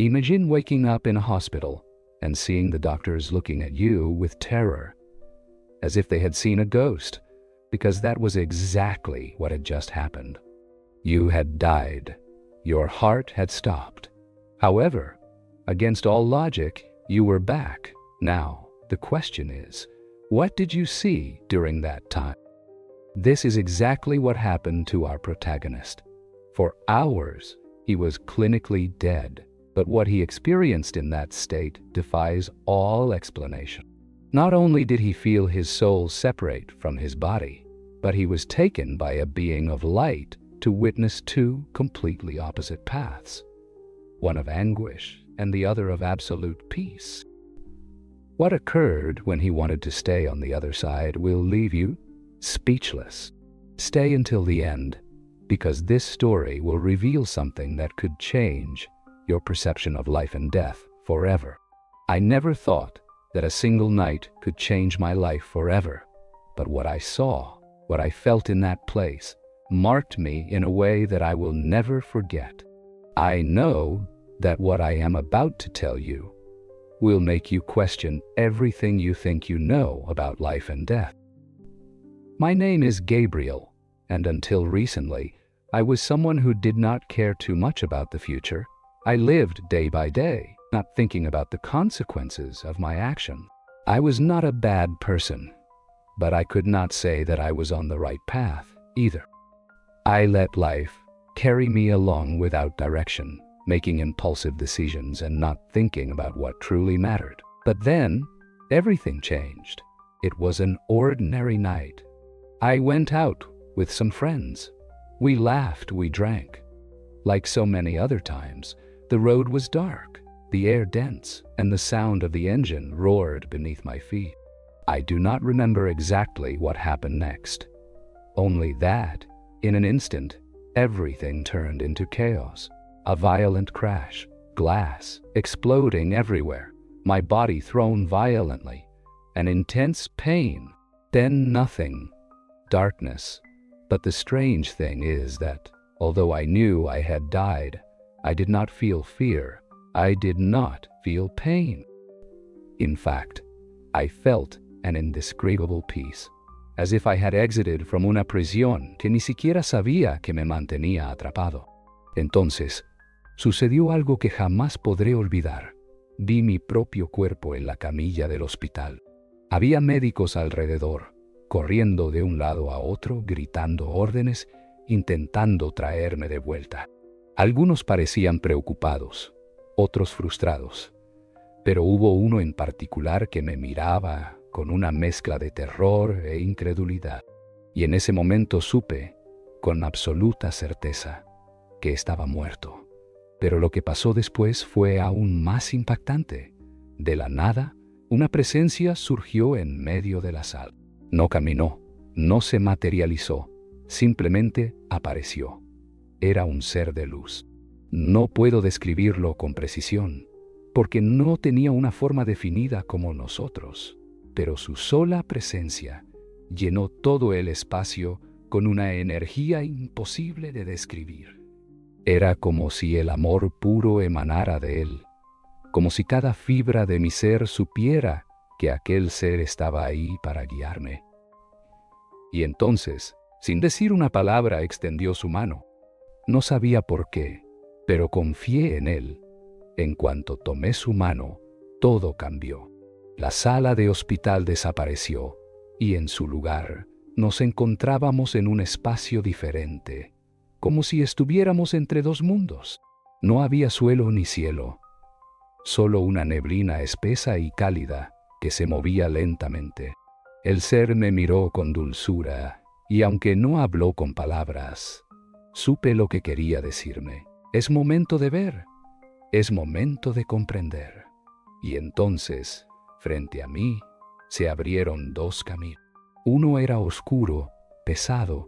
Imagine waking up in a hospital and seeing the doctors looking at you with terror, as if they had seen a ghost, because that was exactly what had just happened. You had died. Your heart had stopped. However, against all logic, you were back. Now, the question is, what did you see during that time? This is exactly what happened to our protagonist. For hours, he was clinically dead, but what he experienced in that state defies all explanation. Not only did he feel his soul separate from his body, but he was taken by a being of light to witness two completely opposite paths, one of anguish and the other of absolute peace. What occurred when he wanted to stay on the other side will leave you speechless. Stay until the end, because this story will reveal something that could change your perception of life and death forever. I never thought that a single night could change my life forever, but what I saw, what I felt in that place, marked me in a way that I will never forget. I know that what I am about to tell you will make you question everything you think you know about life and death. My name is Gabriel, and until recently, I was someone who did not care too much about the future. I lived day by day, not thinking about the consequences of my action. I was not a bad person, but I could not say that I was on the right path either. I let life carry me along without direction, making impulsive decisions and not thinking about what truly mattered. But then, everything changed. It was an ordinary night. I went out with some friends. We laughed, we drank. Like so many other times, the road was dark, the air dense, and the sound of the engine roared beneath my feet. I do not remember exactly what happened next. Only that, in an instant, everything turned into chaos. A violent crash, glass exploding everywhere, my body thrown violently, an intense pain, then nothing, darkness. But the strange thing is that, although I knew I had died, I did not feel fear. I did not feel pain. In fact, I felt an indescribable peace, as if I had exited from una prisión que ni siquiera sabía que me mantenía atrapado. Entonces, sucedió algo que jamás podré olvidar. Vi mi propio cuerpo en la camilla del hospital. Había médicos alrededor, corriendo de un lado a otro, gritando órdenes, intentando traerme de vuelta. Algunos parecían preocupados, otros frustrados, pero hubo uno en particular que me miraba con una mezcla de terror e incredulidad. Y en ese momento supe, con absoluta certeza, que estaba muerto. Pero lo que pasó después fue aún más impactante. De la nada, una presencia surgió en medio de la sala. No caminó, no se materializó, simplemente apareció. Era un ser de luz. No puedo describirlo con precisión, porque no tenía una forma definida como nosotros, pero su sola presencia llenó todo el espacio con una energía imposible de describir. Era como si el amor puro emanara de él, como si cada fibra de mi ser supiera que aquel ser estaba ahí para guiarme. Y entonces, sin decir una palabra, extendió su mano. No sabía por qué, pero confié en él. En cuanto tomé su mano, todo cambió. La sala de hospital desapareció y en su lugar nos encontrábamos en un espacio diferente, como si estuviéramos entre dos mundos. No había suelo ni cielo, solo una neblina espesa y cálida que se movía lentamente. El ser me miró con dulzura y aunque no habló con palabras, supe lo que quería decirme. Es momento de ver, es momento de comprender. Y entonces, frente a mí, se abrieron dos caminos. Uno era oscuro, pesado,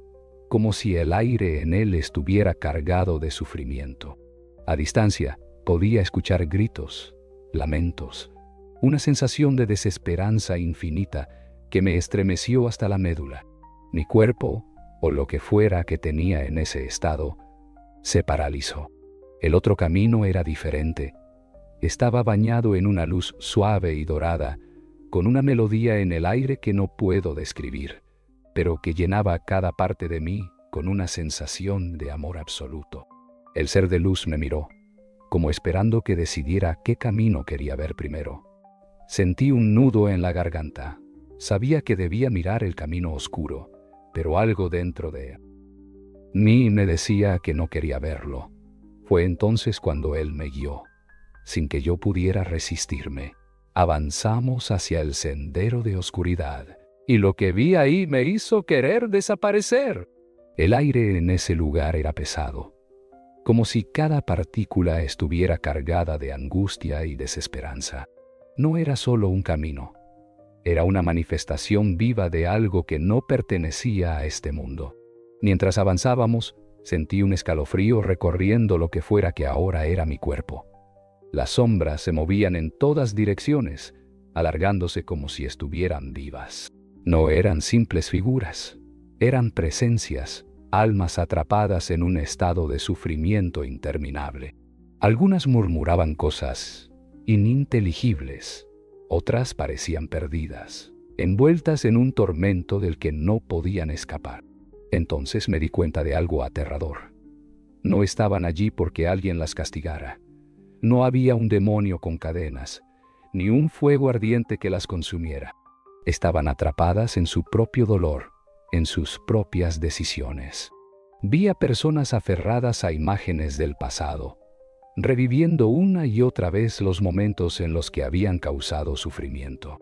como si el aire en él estuviera cargado de sufrimiento. A distancia, podía escuchar gritos, lamentos, una sensación de desesperanza infinita que me estremeció hasta la médula. Mi cuerpo, o lo que fuera que tenía en ese estado, se paralizó. El otro camino era diferente, Estaba bañado en una luz suave y dorada, con una melodía en el aire que no puedo describir, pero que llenaba cada parte de mí con una sensación de amor absoluto. El ser de luz me miró, como esperando que decidiera qué camino quería ver primero. Sentí un nudo en la garganta. Sabía que debía mirar el camino oscuro, pero algo dentro de mí me decía que no quería verlo. Fue entonces cuando él me guió, sin que yo pudiera resistirme. Avanzamos hacia el sendero de oscuridad, y lo que vi ahí me hizo querer desaparecer. El aire en ese lugar era pesado, como si cada partícula estuviera cargada de angustia y desesperanza. No era solo un camino, era una manifestación viva de algo que no pertenecía a este mundo. Mientras avanzábamos, sentí un escalofrío recorriendo lo que fuera que ahora era mi cuerpo. Las sombras se movían en todas direcciones, alargándose como si estuvieran vivas. No eran simples figuras, eran presencias, almas atrapadas en un estado de sufrimiento interminable. Algunas murmuraban cosas ininteligibles, otras parecían perdidas, envueltas en un tormento del que no podían escapar. Entonces me di cuenta de algo aterrador. No estaban allí porque alguien las castigara. No había un demonio con cadenas, ni un fuego ardiente que las consumiera. Estaban atrapadas en su propio dolor, en sus propias decisiones. Vi a personas aferradas a imágenes del pasado, reviviendo una y otra vez los momentos en los que habían causado sufrimiento.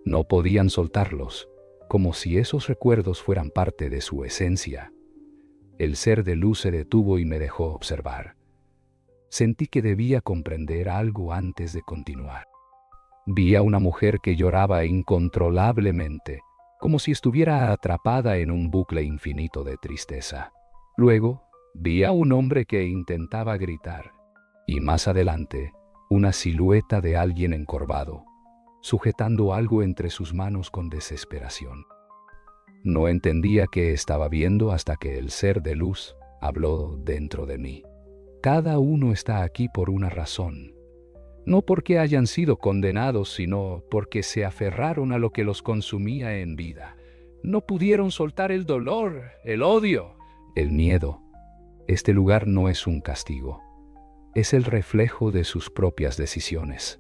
No podían soltarlos, como si esos recuerdos fueran parte de su esencia. El ser de luz se detuvo y me dejó observar. Sentí que debía comprender algo antes de continuar. Vi a una mujer que lloraba incontrolablemente, como si estuviera atrapada en un bucle infinito de tristeza. Luego, vi a un hombre que intentaba gritar, y más adelante, una silueta de alguien encorvado, sujetando algo entre sus manos con desesperación. No entendía qué estaba viendo hasta que el ser de luz habló dentro de mí. Cada uno está aquí por una razón. No porque hayan sido condenados, sino porque se aferraron a lo que los consumía en vida. No pudieron soltar el dolor, el odio, el miedo. Este lugar no es un castigo. Es el reflejo de sus propias decisiones.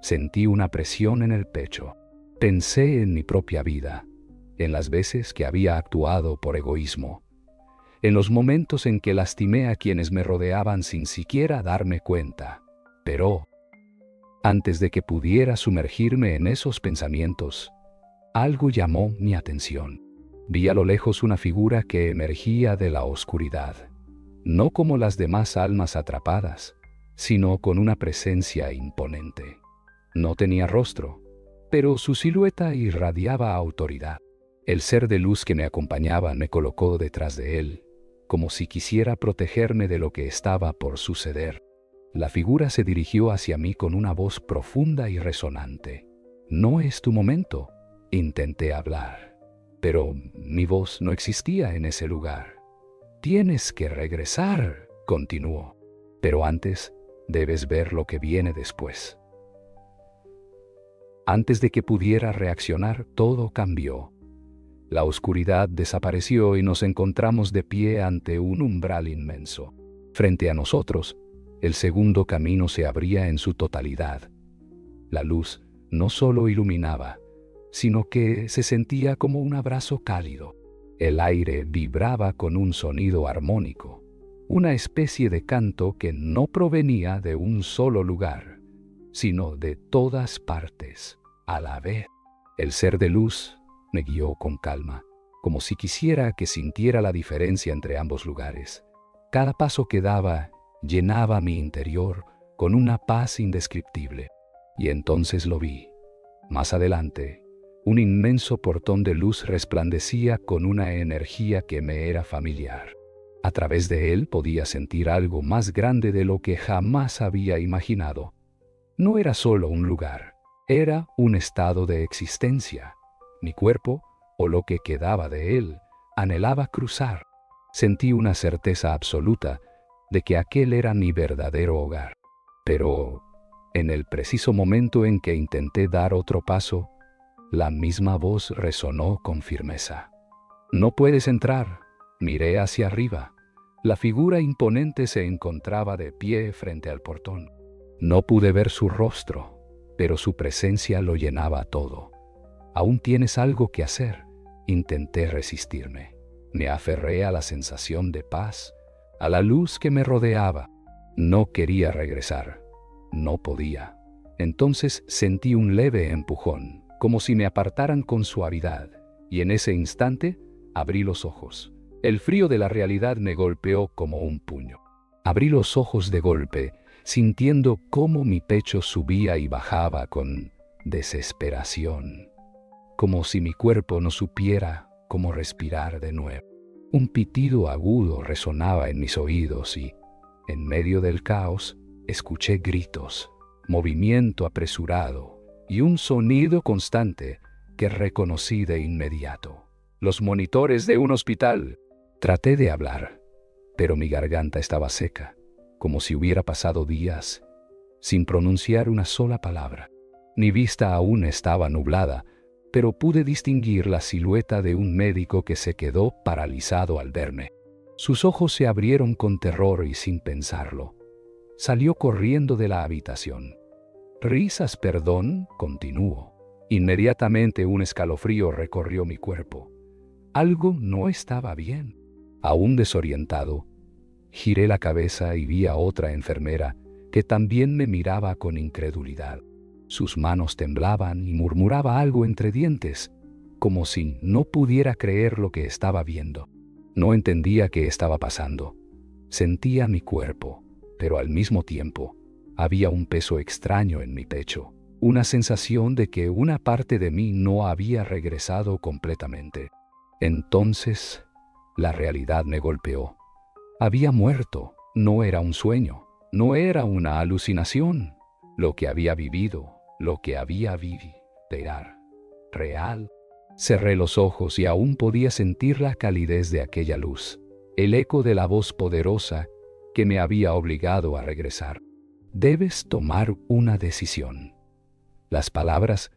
Sentí una presión en el pecho. Pensé en mi propia vida, en las veces que había actuado por egoísmo, en los momentos en que lastimé a quienes me rodeaban sin siquiera darme cuenta. Pero, antes de que pudiera sumergirme en esos pensamientos, algo llamó mi atención. Vi a lo lejos una figura que emergía de la oscuridad, no como las demás almas atrapadas, sino con una presencia imponente. No tenía rostro, pero su silueta irradiaba autoridad. El ser de luz que me acompañaba me colocó detrás de él, como si quisiera protegerme de lo que estaba por suceder. La figura se dirigió hacia mí con una voz profunda y resonante. «No es tu momento», intenté hablar, pero mi voz no existía en ese lugar. «Tienes que regresar», continuó, «pero antes debes ver lo que viene después». Antes de que pudiera reaccionar, todo cambió. La oscuridad desapareció y nos encontramos de pie ante un umbral inmenso. Frente a nosotros, el segundo camino se abría en su totalidad. La luz no solo iluminaba, sino que se sentía como un abrazo cálido. El aire vibraba con un sonido armónico, una especie de canto que no provenía de un solo lugar, sino de todas partes, a la vez. El ser de luz me guió con calma, como si quisiera que sintiera la diferencia entre ambos lugares. Cada paso que daba llenaba mi interior con una paz indescriptible. Y entonces lo vi. Más adelante, un inmenso portón de luz resplandecía con una energía que me era familiar. A través de él podía sentir algo más grande de lo que jamás había imaginado. No era solo un lugar, era un estado de existencia. Mi cuerpo, o lo que quedaba de él, anhelaba cruzar. Sentí una certeza absoluta de que aquel era mi verdadero hogar. Pero En el preciso momento en que intenté dar otro paso, la misma voz resonó con firmeza. «No puedes entrar». Miré hacia arriba. La figura imponente se encontraba de pie frente al portón. No pude ver su rostro, pero su presencia lo llenaba todo. «Aún tienes algo que hacer». Intenté resistirme. Me aferré a la sensación de paz, a la luz que me rodeaba. No quería regresar. No podía. Entonces sentí un leve empujón, como si me apartaran con suavidad, y en ese instante abrí los ojos. El frío de la realidad me golpeó como un puño. Abrí los ojos de golpe, sintiendo cómo mi pecho subía y bajaba con desesperación, como si mi cuerpo no supiera cómo respirar de nuevo. Un pitido agudo resonaba en mis oídos y, en medio del caos, escuché gritos, movimiento apresurado y un sonido constante que reconocí de inmediato. «Los monitores de un hospital». Traté de hablar, pero mi garganta estaba seca, como si hubiera pasado días sin pronunciar una sola palabra. Mi vista aún estaba nublada, pero pude distinguir la silueta de un médico que se quedó paralizado al verme. Sus ojos se abrieron con terror y sin pensarlo, salió corriendo de la habitación. «Risas, perdón», continuó. Inmediatamente un escalofrío recorrió mi cuerpo. Algo no estaba bien. Aún desorientado, giré la cabeza y vi a otra enfermera que también me miraba con incredulidad. Sus manos temblaban y murmuraba algo entre dientes, como si no pudiera creer lo que estaba viendo. No entendía qué estaba pasando. Sentía mi cuerpo, pero al mismo tiempo había un peso extraño en mi pecho, una sensación de que una parte de mí no había regresado completamente. Entonces, la realidad me golpeó. Había muerto. No era un sueño, no era una alucinación. Lo que había vivido, lo que había vivido, era real. Cerré los ojos y aún podía sentir la calidez de aquella luz, el eco de la voz poderosa que me había obligado a regresar. «Debes tomar una decisión». Las palabras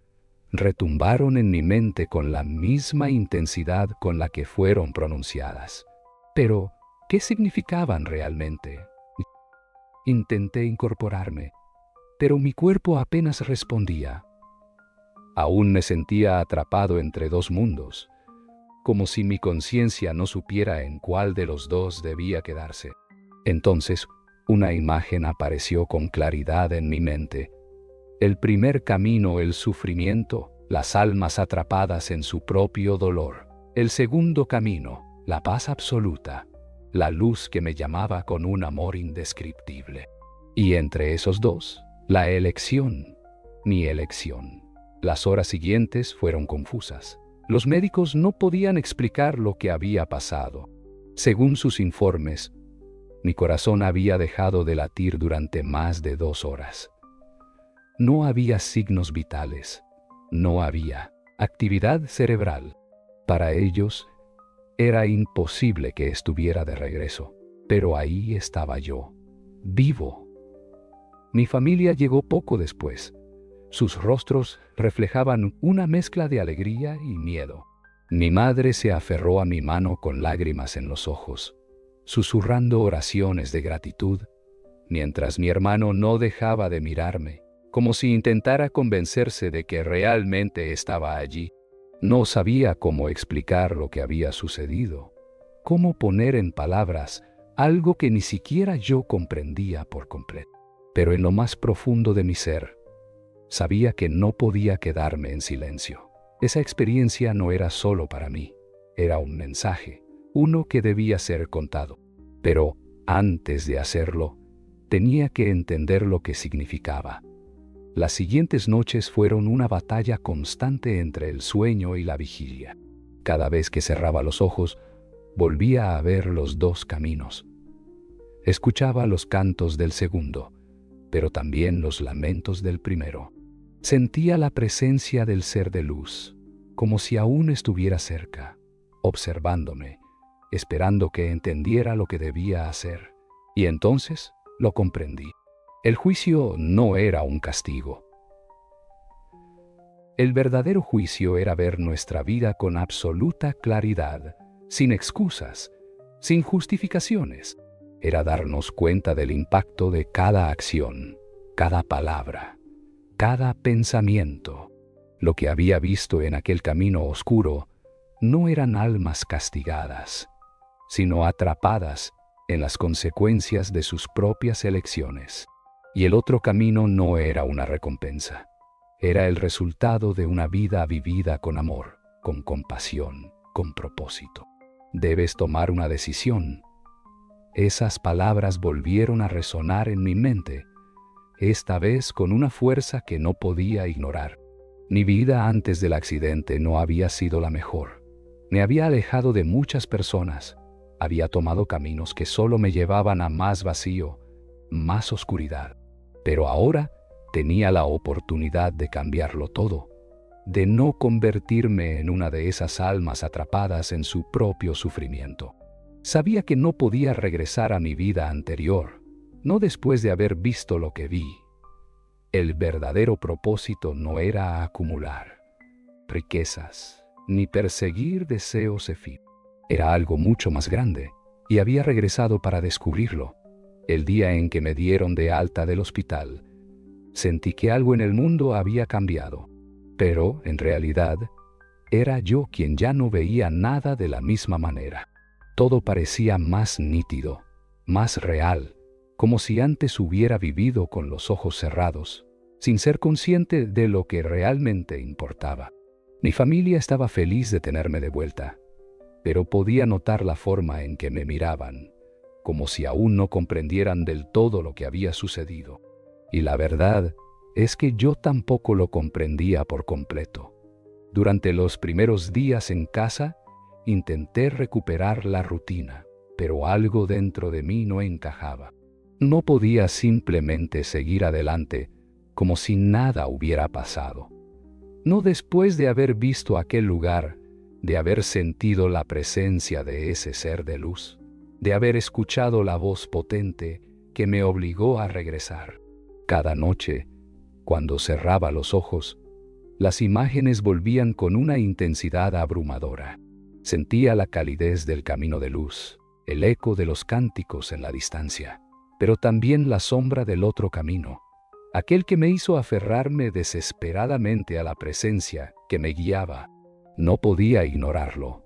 retumbaron en mi mente con la misma intensidad con la que fueron pronunciadas. Pero, ¿qué significaban realmente? Intenté incorporarme, pero mi cuerpo apenas respondía. Aún me sentía atrapado entre dos mundos, como si mi conciencia no supiera en cuál de los dos debía quedarse. Entonces, una imagen apareció con claridad en mi mente. El primer camino, el sufrimiento, las almas atrapadas en su propio dolor. El segundo camino, la paz absoluta, la luz que me llamaba con un amor indescriptible. Y entre esos dos, la elección, mi elección. Las horas siguientes fueron confusas. Los médicos no podían explicar lo que había pasado. Según sus informes, mi corazón había dejado de latir durante más de 2 horas. No había signos vitales, no había actividad cerebral. Para ellos, era imposible que estuviera de regreso, pero ahí estaba yo, vivo. Mi familia llegó poco después. Sus rostros reflejaban una mezcla de alegría y miedo. Mi madre se aferró a mi mano con lágrimas en los ojos, susurrando oraciones de gratitud, mientras mi hermano no dejaba de mirarme, como si intentara convencerse de que realmente estaba allí. No sabía cómo explicar lo que había sucedido, cómo poner en palabras algo que ni siquiera yo comprendía por completo. Pero en lo más profundo de mi ser, sabía que no podía quedarme en silencio. Esa experiencia no era solo para mí, era un mensaje, uno que debía ser contado. Pero antes de hacerlo, tenía que entender lo que significaba. Las siguientes noches fueron una batalla constante entre el sueño y la vigilia. Cada vez que cerraba los ojos, volvía a ver los dos caminos. Escuchaba los cantos del segundo, pero también los lamentos del primero. Sentía la presencia del ser de luz, como si aún estuviera cerca, observándome, esperando que entendiera lo que debía hacer. Y entonces lo comprendí. El juicio no era un castigo. El verdadero juicio era ver nuestra vida con absoluta claridad, sin excusas, sin justificaciones. Era darnos cuenta del impacto de cada acción, cada palabra, cada pensamiento. Lo que había visto en aquel camino oscuro no eran almas castigadas, sino atrapadas en las consecuencias de sus propias elecciones. Y el otro camino no era una recompensa. Era el resultado de una vida vivida con amor, con compasión, con propósito. Debes tomar una decisión. Esas palabras volvieron a resonar en mi mente, esta vez con una fuerza que no podía ignorar. Mi vida antes del accidente no había sido la mejor. Me había alejado de muchas personas. Había tomado caminos que solo me llevaban a más vacío, más oscuridad. Pero ahora tenía la oportunidad de cambiarlo todo, de no convertirme en una de esas almas atrapadas en su propio sufrimiento. Sabía que no podía regresar a mi vida anterior, no después de haber visto lo que vi. El verdadero propósito no era acumular riquezas, ni perseguir deseos efímeros. Era algo mucho más grande, y había regresado para descubrirlo. El día en que me dieron de alta del hospital, sentí que algo en el mundo había cambiado, pero, en realidad, era yo quien ya no veía nada de la misma manera. Todo parecía más nítido, más real, como si antes hubiera vivido con los ojos cerrados, sin ser consciente de lo que realmente importaba. Mi familia estaba feliz de tenerme de vuelta, pero podía notar la forma en que me miraban, como si aún no comprendieran del todo lo que había sucedido. Y la verdad es que yo tampoco lo comprendía por completo. Durante los primeros días en casa, intenté recuperar la rutina, pero algo dentro de mí no encajaba. No podía simplemente seguir adelante como si nada hubiera pasado. No después de haber visto aquel lugar, de haber sentido la presencia de ese ser de luz, de haber escuchado la voz potente que me obligó a regresar. Cada noche, cuando cerraba los ojos, las imágenes volvían con una intensidad abrumadora. Sentía la calidez del camino de luz, el eco de los cánticos en la distancia, pero también la sombra del otro camino, aquel que me hizo aferrarme desesperadamente a la presencia que me guiaba. No podía ignorarlo.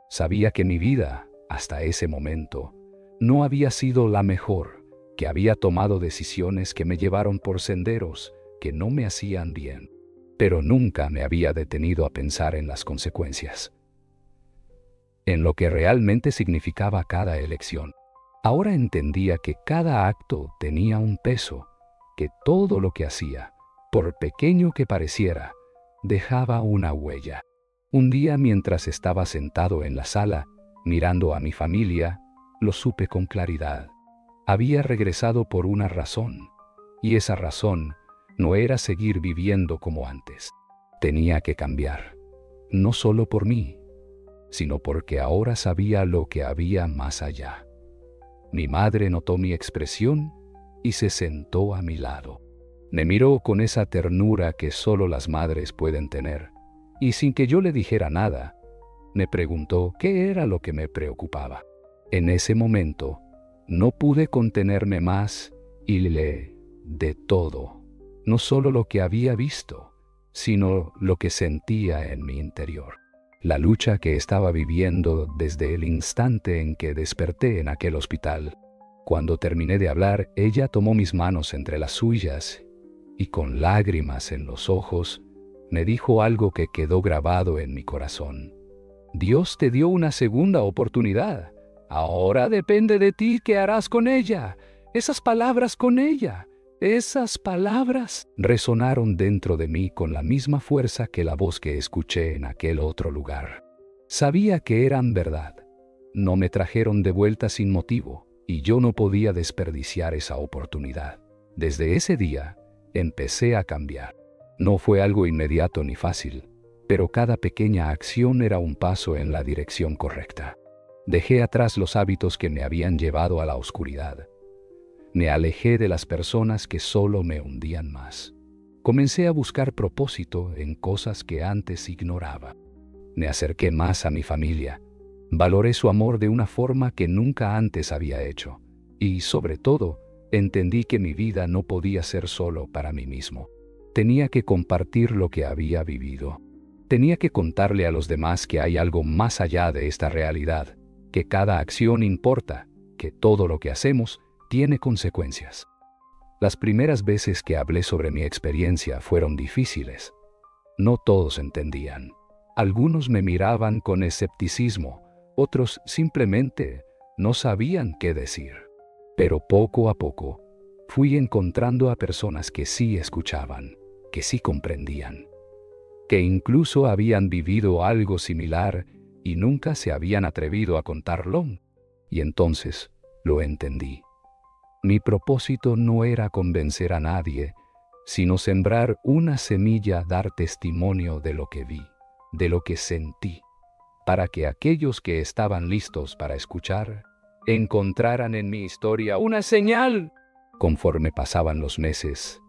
Sabía que mi vida, hasta ese momento, no había sido la mejor, que había tomado decisiones que me llevaron por senderos que no me hacían bien, pero nunca me había detenido a pensar en las consecuencias, en lo que realmente significaba cada elección. Ahora entendía que cada acto tenía un peso, que todo lo que hacía, por pequeño que pareciera, dejaba una huella. Un día, mientras estaba sentado en la sala, mirando a mi familia, lo supe con claridad. Había regresado por una razón, y esa razón no era seguir viviendo como antes. Tenía que cambiar, no solo por mí, sino porque ahora sabía lo que había más allá. Mi madre notó mi expresión y se sentó a mi lado. Me miró con esa ternura que solo las madres pueden tener, y sin que yo le dijera nada, me preguntó qué era lo que me preocupaba. En ese momento, no pude contenerme más y le de todo, no solo lo que había visto, sino lo que sentía en mi interior. La lucha que estaba viviendo desde el instante en que desperté en aquel hospital. Cuando terminé de hablar, ella tomó mis manos entre las suyas y con lágrimas en los ojos, me dijo algo que quedó grabado en mi corazón. Dios te dio una segunda oportunidad. Ahora depende de ti qué harás con ella. Esas palabras con ella. Esas palabras resonaron dentro de mí con la misma fuerza que la voz que escuché en aquel otro lugar. Sabía que eran verdad. No me trajeron de vuelta sin motivo, y yo no podía desperdiciar esa oportunidad. Desde ese día, empecé a cambiar. No fue algo inmediato ni fácil, pero cada pequeña acción era un paso en la dirección correcta. Dejé atrás los hábitos que me habían llevado a la oscuridad. Me alejé de las personas que solo me hundían más. Comencé a buscar propósito en cosas que antes ignoraba. Me acerqué más a mi familia. Valoré su amor de una forma que nunca antes había hecho. Y, sobre todo, entendí que mi vida no podía ser solo para mí mismo. Tenía que compartir lo que había vivido. Tenía que contarle a los demás que hay algo más allá de esta realidad, que cada acción importa, que todo lo que hacemos tiene consecuencias. Las primeras veces que hablé sobre mi experiencia fueron difíciles. No todos entendían. Algunos me miraban con escepticismo, otros simplemente no sabían qué decir. Pero poco a poco fui encontrando a personas que sí escuchaban, que sí comprendían, que incluso habían vivido algo similar y nunca se habían atrevido a contarlo. Y entonces lo entendí. Mi propósito no era convencer a nadie, sino sembrar una semilla, dar testimonio de lo que vi, de lo que sentí, para que aquellos que estaban listos para escuchar encontraran en mi historia una señal. Conforme pasaban los meses,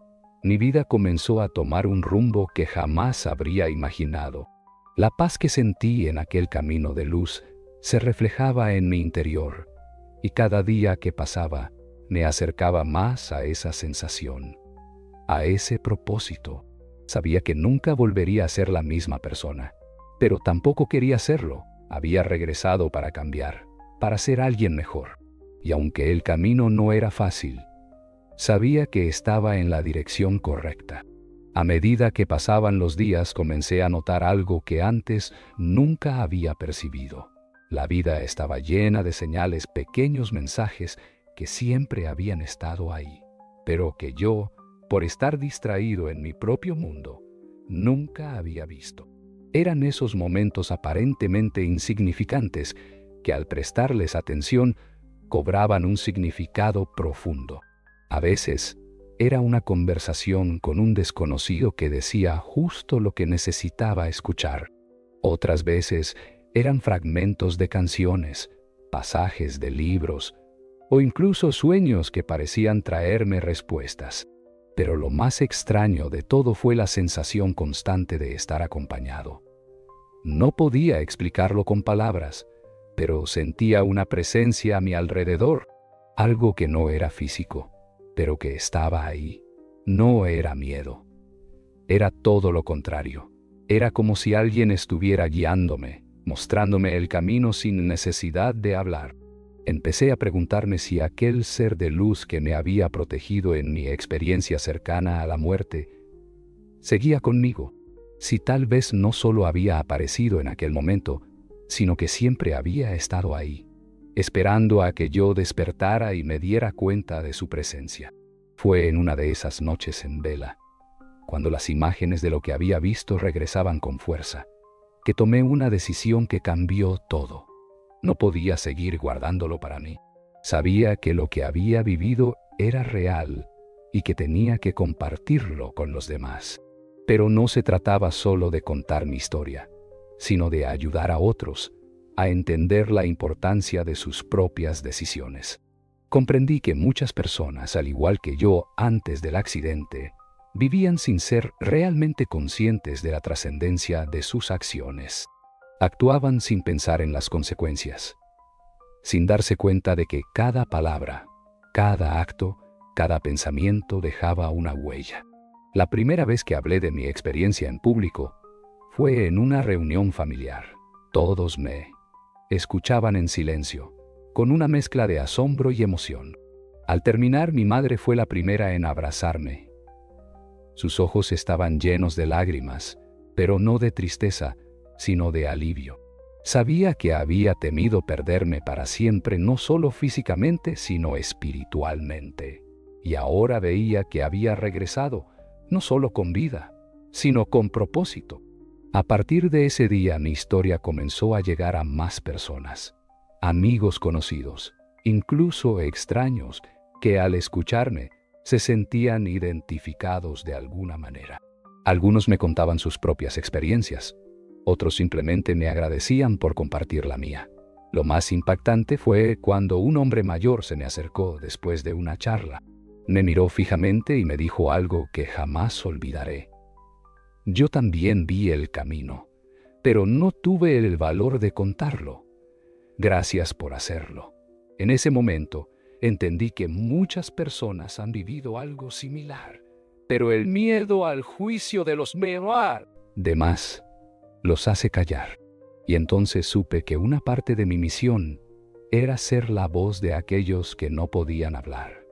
mi vida comenzó a tomar un rumbo que jamás habría imaginado. La paz que sentí en aquel camino de luz se reflejaba en mi interior, y cada día que pasaba me acercaba más a esa sensación, a ese propósito. Sabía que nunca volvería a ser la misma persona, pero tampoco quería serlo. Había regresado para cambiar, para ser alguien mejor. Y aunque el camino no era fácil, sabía que estaba en la dirección correcta. A medida que pasaban los días, comencé a notar algo que antes nunca había percibido. La vida estaba llena de señales, pequeños mensajes que siempre habían estado ahí, pero que yo, por estar distraído en mi propio mundo, nunca había visto. Eran esos momentos aparentemente insignificantes que al prestarles atención cobraban un significado profundo. A veces era una conversación con un desconocido que decía justo lo que necesitaba escuchar. Otras veces eran fragmentos de canciones, pasajes de libros o incluso sueños que parecían traerme respuestas. Pero lo más extraño de todo fue la sensación constante de estar acompañado. No podía explicarlo con palabras, pero sentía una presencia a mi alrededor, algo que no era físico, pero que estaba ahí. No era miedo. Era todo lo contrario. Era como si alguien estuviera guiándome, mostrándome el camino sin necesidad de hablar. Empecé a preguntarme si aquel ser de luz que me había protegido en mi experiencia cercana a la muerte seguía conmigo. Si tal vez no solo había aparecido en aquel momento, sino que siempre había estado ahí, esperando a que yo despertara y me diera cuenta de su presencia. Fue en una de esas noches en vela, cuando las imágenes de lo que había visto regresaban con fuerza, que tomé una decisión que cambió todo. No podía seguir guardándolo para mí. Sabía que lo que había vivido era real y que tenía que compartirlo con los demás. Pero no se trataba solo de contar mi historia, sino de ayudar a otros a entender la importancia de sus propias decisiones. Comprendí que muchas personas, al igual que yo antes del accidente, vivían sin ser realmente conscientes de la trascendencia de sus acciones. Actuaban sin pensar en las consecuencias, sin darse cuenta de que cada palabra, cada acto, cada pensamiento dejaba una huella. La primera vez que hablé de mi experiencia en público fue en una reunión familiar. Todos me escuchaban en silencio, con una mezcla de asombro y emoción. Al terminar, mi madre fue la primera en abrazarme. Sus ojos estaban llenos de lágrimas, pero no de tristeza, sino de alivio. Sabía que había temido perderme para siempre, no solo físicamente, sino espiritualmente. Y ahora veía que había regresado, no solo con vida, sino con propósito. A partir de ese día, mi historia comenzó a llegar a más personas, amigos conocidos, incluso extraños, que al escucharme se sentían identificados de alguna manera. Algunos me contaban sus propias experiencias, otros simplemente me agradecían por compartir la mía. Lo más impactante fue cuando un hombre mayor se me acercó después de una charla. Me miró fijamente y me dijo algo que jamás olvidaré. Yo también vi el camino, pero no tuve el valor de contarlo. Gracias por hacerlo. En ese momento, entendí que muchas personas han vivido algo similar, pero el miedo al juicio de los demás los hace callar. Y entonces supe que una parte de mi misión era ser la voz de aquellos que no podían hablar.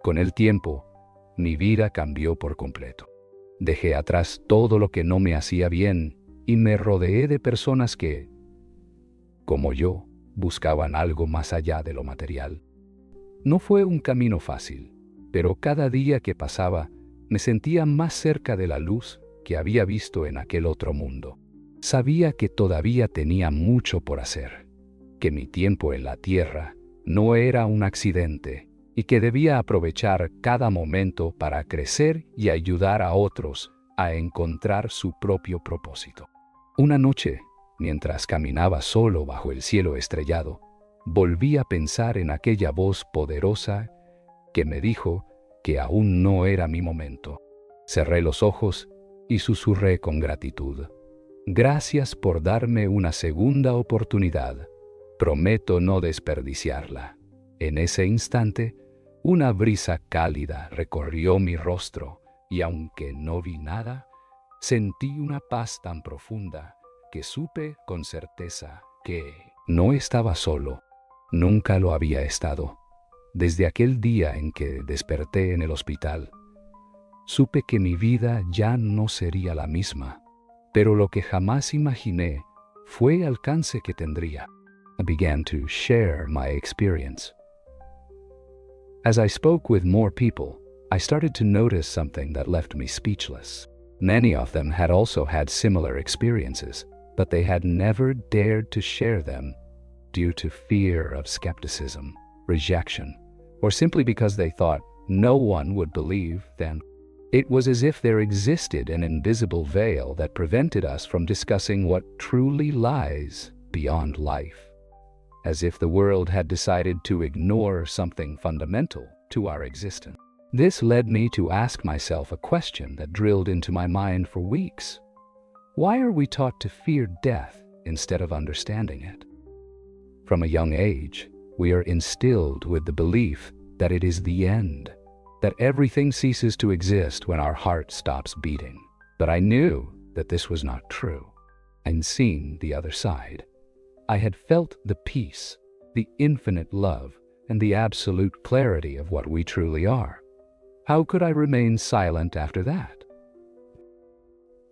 Con el tiempo, mi vida cambió por completo. Dejé atrás todo lo que no me hacía bien y me rodeé de personas que, como yo, buscaban algo más allá de lo material. No fue un camino fácil, pero cada día que pasaba me sentía más cerca de la luz que había visto en aquel otro mundo. Sabía que todavía tenía mucho por hacer, que mi tiempo en la tierra no era un accidente y que debía aprovechar cada momento para crecer y ayudar a otros a encontrar su propio propósito. Una noche, mientras caminaba solo bajo el cielo estrellado, volví a pensar en aquella voz poderosa que me dijo que aún no era mi momento. Cerré los ojos y susurré con gratitud. Gracias por darme una segunda oportunidad. Prometo no desperdiciarla. En ese instante, una brisa cálida recorrió mi rostro y aunque no vi nada, sentí una paz tan profunda que supe con certeza que no estaba solo. Nunca lo había estado. Desde aquel día en que desperté en el hospital, supe que mi vida ya no sería la misma. Pero lo que jamás imaginé fue el alcance que tendría. I began to share my experience. As I spoke with more people, I started to notice something that left me speechless. Many of them had also had similar experiences, but they had never dared to share them due to fear of skepticism, rejection, or simply because they thought no one would believe them. It was as if there existed an invisible veil that prevented us from discussing what truly lies beyond life. As if the world had decided to ignore something fundamental to our existence. This led me to ask myself a question that drilled into my mind for weeks. Why are we taught to fear death instead of understanding it? From a young age, we are instilled with the belief that it is the end, that everything ceases to exist when our heart stops beating. But I knew that this was not true. I'd seen the other side. I had felt the peace, the infinite love, and the absolute clarity of what we truly are. How could I remain silent after that?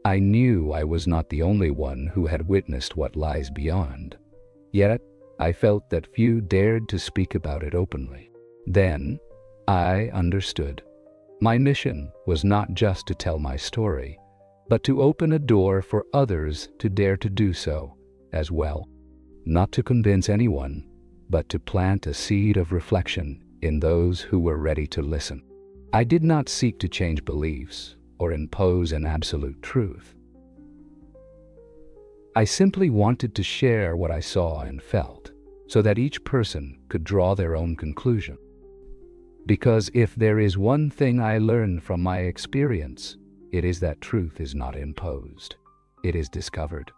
I knew I was not the only one who had witnessed what lies beyond. Yet, I felt that few dared to speak about it openly. Then, I understood. My mission was not just to tell my story, but to open a door for others to dare to do so as well. Not to convince anyone, but to plant a seed of reflection in those who were ready to listen. I did not seek to change beliefs or impose an absolute truth. I simply wanted to share what I saw and felt, so that each person could draw their own conclusion. Because if there is one thing I learned from my experience, it is that truth is not imposed. It is discovered.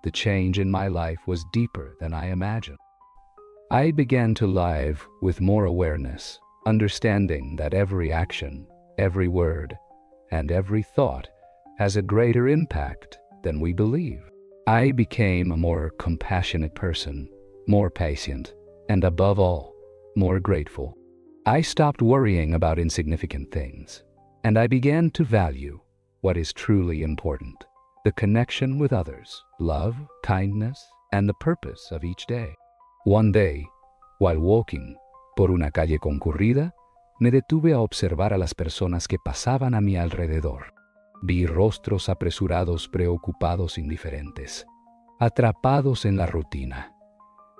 The change in my life was deeper than I imagined. I began to live with more awareness, understanding that every action, every word, and every thought has a greater impact than we believe. I became a more compassionate person, more patient, and above all, more grateful. I stopped worrying about insignificant things, and I began to value what is truly important, the connection with others, love, kindness, and the purpose of each day. One day, while walking por una calle concurrida, me detuve a observar a las personas que pasaban a mi alrededor. Vi rostros apresurados, preocupados, indiferentes, atrapados en la rutina.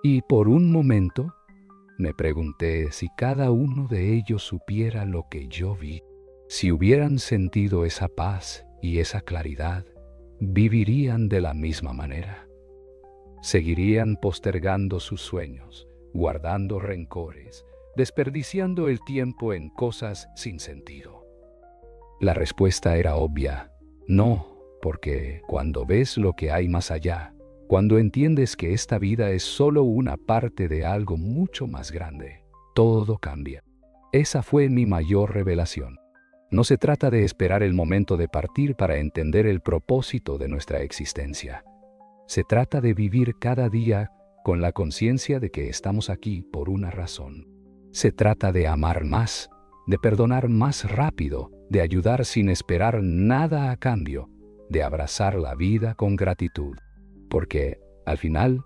Y por un momento, me pregunté si cada uno de ellos supiera lo que yo vi, si hubieran sentido esa paz y esa claridad, ¿vivirían de la misma manera? ¿Seguirían postergando sus sueños, guardando rencores, desperdiciando el tiempo en cosas sin sentido? La respuesta era obvia: no, porque cuando ves lo que hay más allá, cuando entiendes que esta vida es solo una parte de algo mucho más grande, todo cambia. Esa fue mi mayor revelación. No se trata de esperar el momento de partir para entender el propósito de nuestra existencia. Se trata de vivir cada día con la conciencia de que estamos aquí por una razón. Se trata de amar más, de perdonar más rápido, de ayudar sin esperar nada a cambio, de abrazar la vida con gratitud. Porque, al final,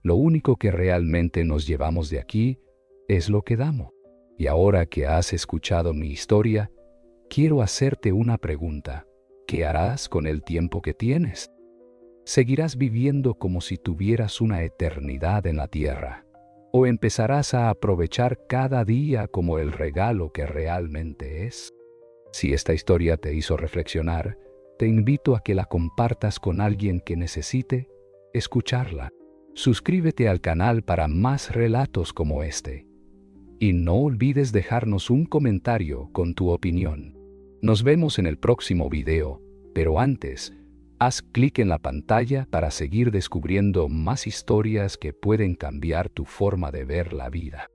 lo único que realmente nos llevamos de aquí es lo que damos. Y ahora que has escuchado mi historia, quiero hacerte una pregunta. ¿Qué harás con el tiempo que tienes? ¿Seguirás viviendo como si tuvieras una eternidad en la tierra? ¿O empezarás a aprovechar cada día como el regalo que realmente es? Si esta historia te hizo reflexionar, te invito a que la compartas con alguien que necesite escucharla. Suscríbete al canal para más relatos como este. Y no olvides dejarnos un comentario con tu opinión. Nos vemos en el próximo video, pero antes, haz clic en la pantalla para seguir descubriendo más historias que pueden cambiar tu forma de ver la vida.